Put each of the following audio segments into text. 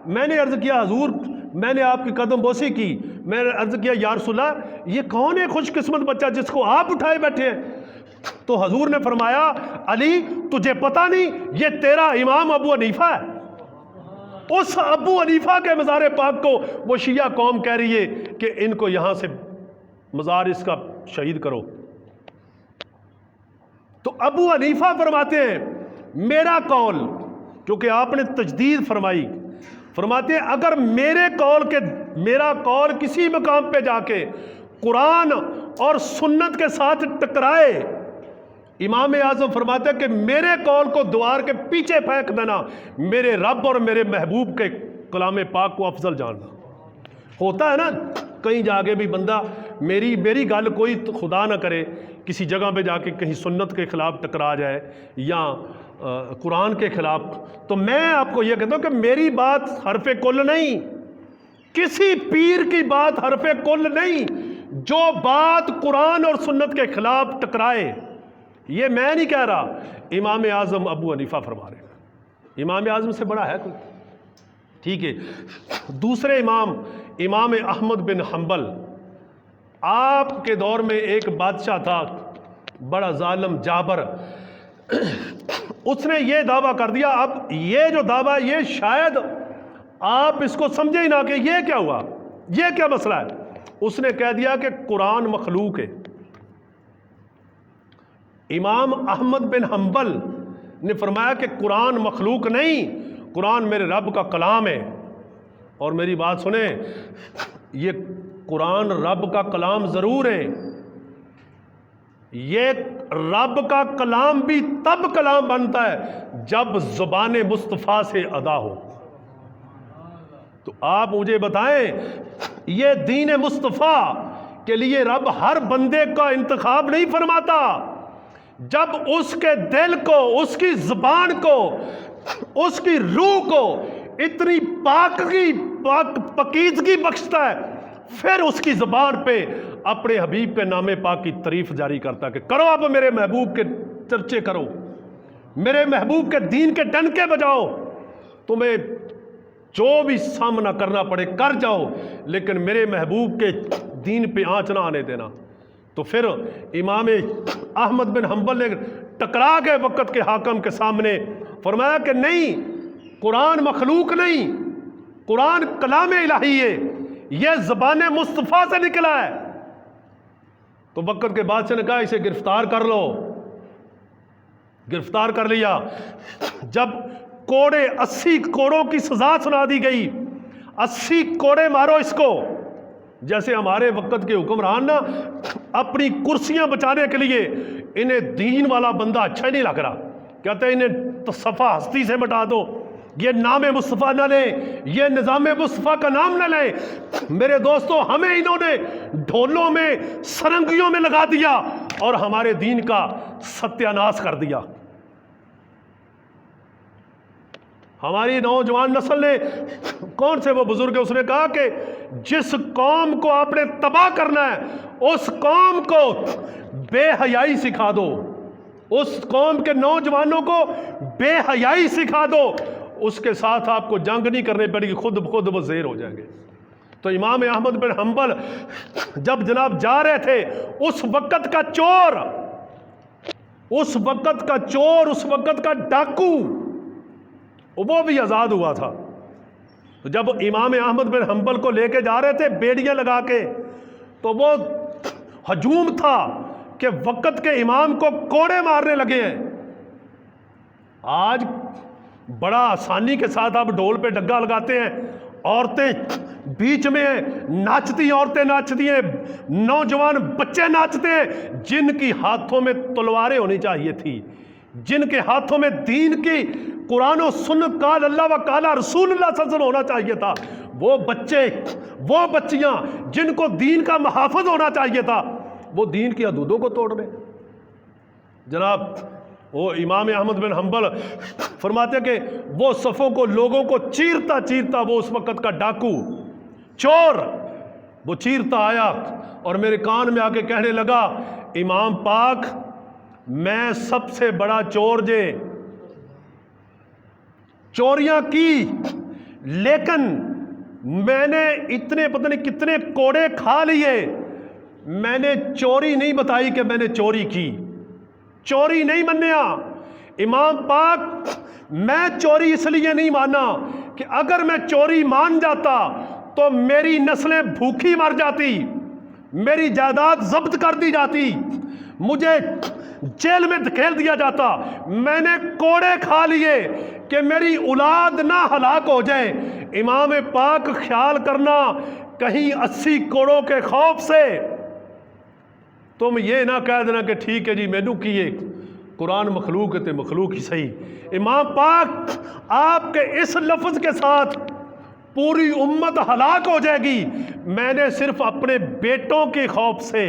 میں نے عرض کیا حضور میں نے آپ کی قدم بوسی کی، میں نے عرض کیا یا رسول اللہ یہ کون ہے خوش قسمت بچہ جس کو آپ اٹھائے بیٹھے ہیں؟ تو حضور نے فرمایا علی تجھے پتہ نہیں یہ تیرا امام ابو حنیفہ ہے۔ اس ابو حنیفہ کے مزار پاک کو وہ شیعہ قوم کہہ رہی ہے کہ ان کو یہاں سے مزار اس کا شہید کرو۔ تو ابو حنیفہ فرماتے ہیں میرا قول، کیونکہ آپ نے تجدید فرمائی، فرماتے ہیں اگر میرا قول کسی مقام پہ جا کے قرآن اور سنت کے ساتھ ٹکرائے، امام اعظم فرماتے ہیں کہ میرے قول کو دیوار کے پیچھے پھینک دینا، میرے رب اور میرے محبوب کے کلام پاک کو افضل جاننا۔ ہوتا ہے نا کہیں جا کے بھی بندہ میری گل کوئی خدا نہ کرے کسی جگہ پہ جا کے کہیں سنت کے خلاف ٹکرا جائے یا قرآن کے خلاف، تو میں آپ کو یہ کہتا ہوں کہ میری بات حرف کل نہیں، کسی پیر کی بات حرف کل نہیں، جو بات قرآن اور سنت کے خلاف ٹکرائے، یہ میں نہیں کہہ رہا، امام اعظم ابو حنیفہ فرما رہے ہیں۔ امام اعظم سے بڑا ہے کوئی؟ ٹھیک ہے۔ دوسرے امام احمد بن حنبل، آپ کے دور میں ایک بادشاہ تھا بڑا ظالم جابر، اس نے یہ دعویٰ کر دیا، اب یہ جو دعویٰ یہ شاید آپ اس کو سمجھے ہی نہ کہ یہ کیا ہوا، یہ کیا مسئلہ ہے۔ اس نے کہہ دیا کہ قرآن مخلوق ہے۔ امام احمد بن حنبل نے فرمایا کہ قرآن مخلوق نہیں، قرآن میرے رب کا کلام ہے۔ اور میری بات سنیں، یہ قرآن رب کا کلام ضرور ہے، یہ رب کا کلام بھی تب کلام بنتا ہے جب زبان مصطفیٰ سے ادا ہو۔ تو آپ مجھے بتائیں یہ دین مصطفیٰ کے لیے رب ہر بندے کا انتخاب نہیں فرماتا، جب اس کے دل کو، اس کی زبان کو، اس کی روح کو اتنی پاکیزگی بخشتا ہے، پھر اس کی زبان پہ اپنے حبیب کے نام پاک کی تعریف جاری کرتا ہے کہ کرو اب میرے محبوب کے چرچے کرو، میرے محبوب کے دین کے ڈنکے بجاؤ، تمہیں جو بھی سامنا کرنا پڑے کر جاؤ، لیکن میرے محبوب کے دین پہ آنچ نہ آنے دینا۔ تو پھر امام احمد بن حنبل نے ٹکرا کے وقت کے حاکم کے سامنے فرمایا کہ نہیں، قرآن مخلوق نہیں، قرآن کلام الہی ہے، یہ زبان مصطفیٰ سے نکلا ہے۔ تو وقت کے بادشاہ نے کہا اسے گرفتار کر لو، گرفتار کر لیا۔ جب کوڑے 80 کوڑوں کی سزا سنا دی گئی، 80 کوڑے مارو اس کو، جیسے ہمارے وقت کے حکمران نا اپنی کرسیاں بچانے کے لیے انہیں دین والا بندہ اچھا ہی نہیں لگ رہا، کہتے ہیں انہیں صفحہ ہستی سے مٹا دو، یہ نام مصطفیٰ نہ لیں، یہ نظام مصطفیٰ کا نام نہ لیں۔ میرے دوستو ہمیں انہوں نے ڈھولوں میں سرنگیوں میں لگا دیا اور ہمارے دین کا ستیہ ناش کر دیا۔ ہماری نوجوان نسل نے، کون سے وہ بزرگ ہے، اس نے کہا کہ جس قوم کو آپ نے تباہ کرنا ہے اس قوم کو بے حیائی سکھا دو، اس قوم کے نوجوانوں کو بے حیائی سکھا دو، اس کے ساتھ آپ کو جنگ نہیں کرنی پڑے گی، خود بخود وہ زیر ہو جائیں گے۔ تو امام احمد بن حنبل جب جناب جا رہے تھے، اس وقت کا چور، اس وقت کا ڈاکو وہ بھی آزاد ہوا تھا۔ تو جب امام احمد بن حنبل کو لے کے جا رہے تھے بیڑیاں لگا کے، تو وہ ہجوم تھا کہ وقت کے امام کو کوڑے مارنے لگے ہیں۔ آج بڑا آسانی کے ساتھ آپ ڈھول پہ ڈگا لگاتے ہیں، عورتیں بیچ میں ناچتی، عورتیں ناچتی ہیں، نوجوان بچے ناچتے ہیں، جن کی ہاتھوں میں تلواریں ہونی چاہیے تھی، جن کے ہاتھوں میں دین کی قرآن و سنت قال اللہ و قال رسول اللہ صلی اللہ علیہ وسلم ہونا چاہیے تھا، وہ بچے، وہ بچیاں جن کو دین کا محافظ ہونا چاہیے تھا، وہ دین کی حدودوں کو توڑ رہے۔ جناب وہ امام احمد بن حنبل فرماتے ہیں کہ وہ صفوں کو، لوگوں کو چیرتا چیرتا، وہ اس وقت کا ڈاکو چور وہ چیرتا آیا اور میرے کان میں آ کے کہنے لگا امام پاک میں سب سے بڑا چور جے، چوریاں کی لیکن میں نے اتنے پتہ نہیں کتنے کوڑے کھا لیے، میں نے چوری نہیں بتائی کہ میں نے چوری کی، چوری نہیں منیا۔ امام پاک میں چوری اس لیے نہیں مانا کہ اگر میں چوری مان جاتا تو میری نسلیں بھوکی مر جاتی، میری جائیداد ضبط کر دی جاتی، مجھے جیل میں دھکیل دیا جاتا۔ میں نے کوڑے کھا لیے کہ میری اولاد نہ ہلاک ہو جائے۔ امام پاک خیال کرنا کہیں 80 کوڑوں کے خوف سے تم یہ نہ کہہ دینا کہ ٹھیک ہے جی مینوں کیے، قرآن مخلوق ہے تے مخلوق ہی صحیح۔ امام پاک آپ کے اس لفظ کے ساتھ پوری امت ہلاک ہو جائے گی، میں نے صرف اپنے بیٹوں کے خوف سے،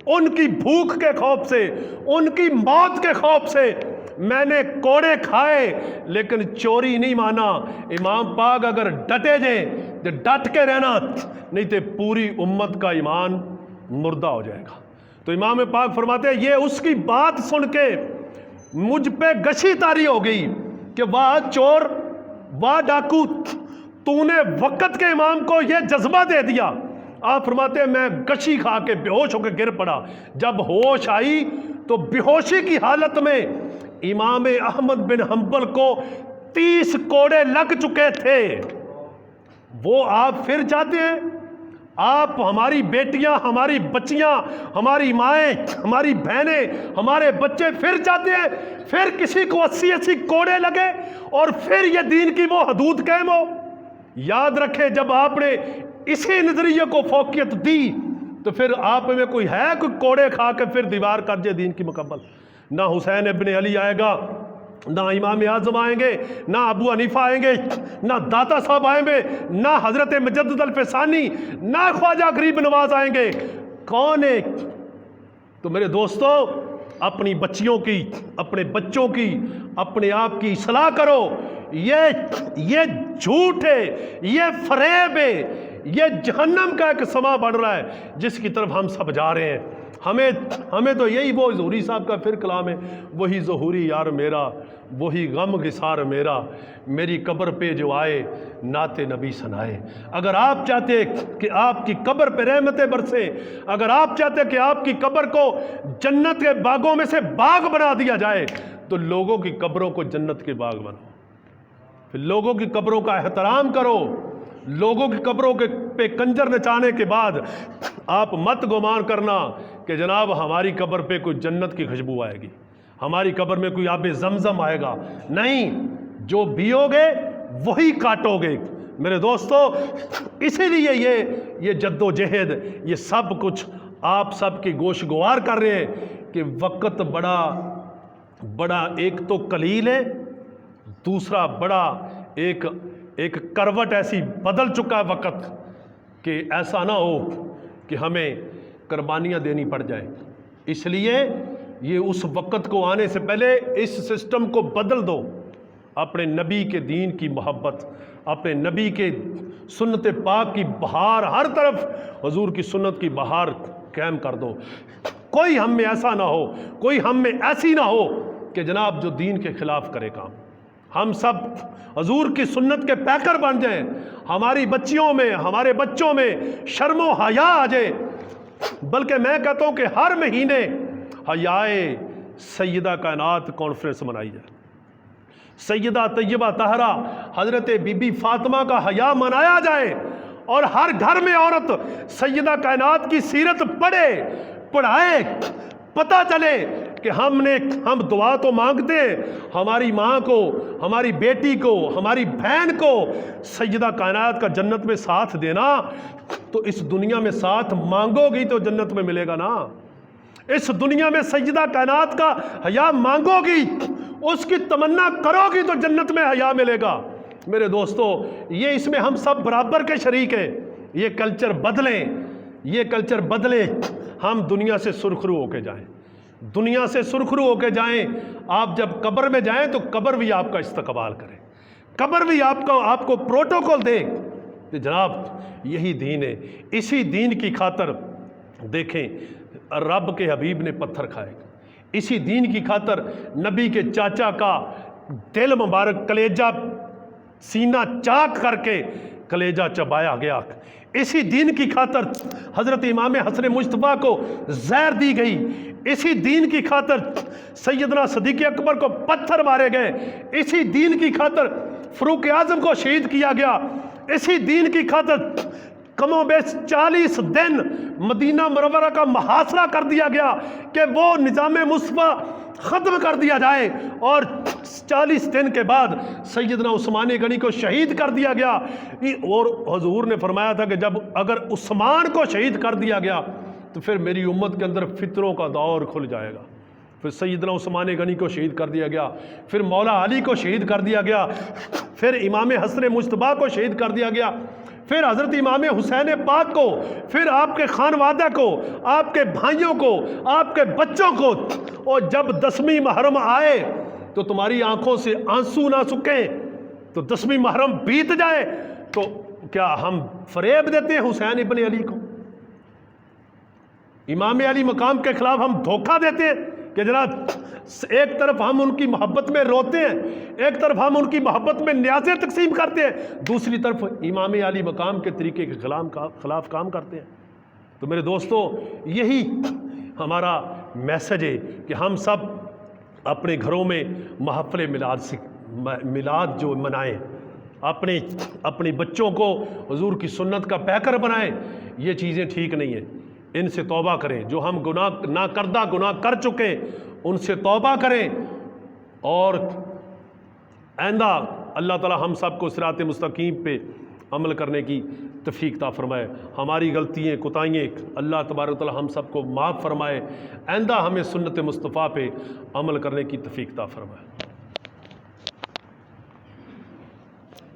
ان کی بھوک کے خوف سے، ان کی موت کے خوف سے میں نے کوڑے کھائے لیکن چوری نہیں مانا۔ امام پاک اگر ڈٹے جائیں تو ڈٹ کے رہنا، نہیں تو پوری امت کا ایمان مردہ ہو جائے گا۔ تو امام پاک فرماتے ہیں یہ اس کی بات سن کے مجھ پہ گشی طاری ہو گئی کہ واہ چور، واہ ڈاکو، تو نے وقت کے امام کو یہ جذبہ دے دیا۔ آپ فرماتے ہیں میں گشی کھا کے بے ہوش ہو کے گر پڑا، جب ہوش آئی تو بے ہوشی کی حالت میں امام احمد بن حنبل کو 30 کوڑے لگ چکے تھے۔ وہ آپ پھر چاہتے ہیں آپ ہماری بیٹیاں، ہماری بچیاں، ہماری مائیں، ہماری بہنیں، ہمارے بچے پھر چاہتے ہیں پھر کسی کو 80 کوڑے لگے اور پھر یہ دین کی وہ حدود قائم ہو؟ یاد رکھیں جب آپ نے اسی نظریے کو فوقیت دی تو پھر آپ میں کوئی ہے کوئی کوڑے کھا کے پھر دیوار کر جائے دین کی مکمل؟ نہ حسین ابن علی آئے گا، نہ امام اعظم آئیں گے، نہ ابو حنیفہ آئیں گے، نہ داتا صاحب آئیں گے، نہ حضرت مجدد الفسانی، نہ خواجہ غریب نواز آئیں گے۔ کون ہے؟ تو میرے دوستو اپنی بچیوں کی، اپنے بچوں کی، اپنے آپ کی اصلاح کرو۔ یہ جھوٹ ہے، یہ فریب ہے، یہ جہنم کا ایک سما بڑھ رہا ہے جس کی طرف ہم سب جا رہے ہیں۔ ہمیں تو یہی وہ ظہوری صاحب کا پھر کلام ہے، وہی ظہوری یار میرا، وہی غم گسار میرا، میری قبر پہ جو آئے نعت نبی سنائے۔ اگر آپ چاہتے کہ آپ کی قبر پہ رحمتیں برسیں، اگر آپ چاہتے کہ آپ کی قبر کو جنت کے باغوں میں سے باغ بنا دیا جائے تو لوگوں کی قبروں کو جنت کے باغ بناؤ، پھر لوگوں کی قبروں کا احترام کرو۔ لوگوں کی قبروں پہ کنجر نچانے کے بعد آپ مت گمان کرنا کہ جناب ہماری قبر پہ کوئی جنت کی خوشبو آئے گی، ہماری قبر میں کوئی آب زمزم آئے گا۔ نہیں، جو بیو گے وہی کاٹو گے۔ میرے دوستو اسی لیے یہ جد و جہد، یہ سب کچھ آپ سب کی گوش گوار کر رہے ہیں کہ وقت بڑا ایک تو قلیل ہے، دوسرا بڑا ایک کروٹ ایسی بدل چکا ہے وقت کہ ایسا نہ ہو کہ ہمیں قربانیاں دینی پڑ جائیں۔ اس لیے یہ اس وقت کو آنے سے پہلے اس سسٹم کو بدل دو، اپنے نبی کے دین کی محبت، اپنے نبی کے سنت پاک کی بہار، ہر طرف حضور کی سنت کی بہار قائم کر دو۔ کوئی ہم میں ایسا نہ ہو، کوئی ہم میں ایسی نہ ہو کہ جناب جو دین کے خلاف کرے کام۔ ہم سب حضور کی سنت کے پیکر بن جائیں، ہماری بچیوں میں، ہمارے بچوں میں شرم و حیا آ جائے۔ بلکہ میں کہتا ہوں کہ ہر مہینے حیائے سیدہ کائنات کانفرنس منائی جائے، سیدہ طیبہ طاہرہ حضرت بی بی فاطمہ کا حیا منایا جائے، اور ہر گھر میں عورت سیدہ کائنات کی سیرت پڑھے، پڑھائے، پتہ چلے کہ ہم دعا تو مانگتے ہیں ہماری ماں کو، ہماری بیٹی کو، ہماری بہن کو سیدہ کائنات کا جنت میں ساتھ دینا، تو اس دنیا میں ساتھ مانگو گی تو جنت میں ملے گا نا۔ اس دنیا میں سیدہ کائنات کا حیا مانگو گی، اس کی تمنا کرو گی تو جنت میں حیا ملے گا۔ میرے دوستو یہ اس میں ہم سب برابر کے شریک ہیں۔ یہ کلچر بدلیں، یہ کلچر بدلیں، ہم دنیا سے سرخرو ہو کے جائیں، دنیا سے سرخرو ہو کے جائیں۔ آپ جب قبر میں جائیں تو قبر بھی آپ کا استقبال کرے، قبر بھی آپ کو پروٹوکول دے کہ جناب یہی دین ہے۔ اسی دین کی خاطر دیکھیں رب کے حبیب نے پتھر کھائے، اسی دین کی خاطر نبی کے چاچا کا دل مبارک کلیجہ سینہ چاک کر کے کلیجہ چبایا گیا۔ اسی دین کی خاطر حضرت امام حسن مجتبیٰ کو زہر دی گئی، اسی دین کی خاطر سیدنا صدیق اکبر کو پتھر مارے گئے، اسی دین کی خاطر فاروق اعظم کو شہید کیا گیا، اسی دین کی خاطر کم و بیش 40 دن مدینہ منورہ کا محاصرہ کر دیا گیا کہ وہ نظام مصطفیٰ ختم کر دیا جائے، اور 40 دن کے بعد سیدنا عثمان غنی کو شہید کر دیا گیا۔ اور حضور نے فرمایا تھا کہ جب اگر عثمان کو شہید کر دیا گیا تو پھر میری امت کے اندر فتنوں کا دور کھل جائے گا۔ پھر سیدنا عثمان غنی کو شہید کر دیا گیا، پھر مولا علی کو شہید کر دیا گیا، پھر امام حسن مجتبیٰ کو شہید کر دیا گیا، پھر حضرت امام حسین پاک کو، پھر آپ کے خانوادہ کو، آپ کے بھائیوں کو، آپ کے بچوں کو۔ اور جب 10ویں محرم آئے تو تمہاری آنکھوں سے آنسو نہ سکیں، تو 10ویں محرم بیت جائے تو کیا ہم فریب دیتے ہیں حسین ابن علی کو؟ امام علی مقام کے خلاف ہم دھوکہ دیتے ہیں کہ جناب ایک طرف ہم ان کی محبت میں روتے ہیں، ایک طرف ہم ان کی محبت میں نیازیں تقسیم کرتے ہیں، دوسری طرف امام علی مقام کے طریقے کے خلاف کام کرتے ہیں۔ تو میرے دوستو، یہی ہمارا میسج ہے کہ ہم سب اپنے گھروں میں محفل میلاد جو منائیں، اپنے بچوں کو حضور کی سنت کا پیکر بنائیں۔ یہ چیزیں ٹھیک نہیں ہیں، ان سے توبہ کریں۔ جو ہم گناہ ناکردہ گناہ کر چکے ان سے توبہ کریں، اور آئندہ اللہ تعالی ہم سب کو صراط مستقیم پہ عمل کرنے کی توفیق عطا فرمائے۔ ہماری غلطیاں کوتاہیاں اللہ تبارک و تعالی ہم سب کو معاف فرمائے، آئندہ ہمیں سنت مصطفیٰ پہ عمل کرنے کی توفیق عطا فرمائے۔